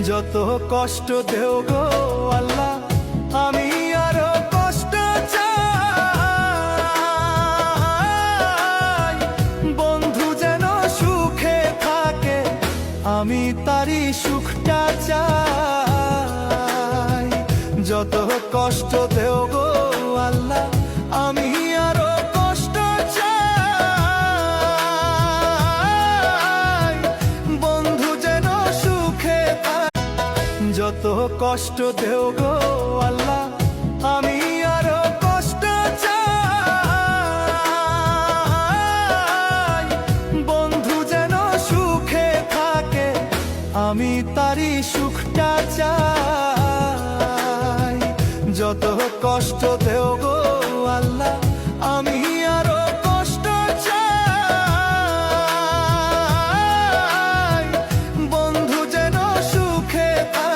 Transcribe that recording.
যত কষ্ট দেও গো আল্লাহ, আমি আরো কষ্ট চাই। বন্ধু যেন সুখে থাকে, আমি তারই সুখটা চাই। যত কষ্ট দেও গো আল্লাহ, আমি আরো কষ্ট চাই। বন্ধু যেন সুখে থাকে, যত কষ্ট দেও গো আল্লাহ, আমি আরো কষ্ট চাই। বন্ধু যেন সুখে থাকে, আমি তারই সুখটা চাই। যত কষ্ট দেও গো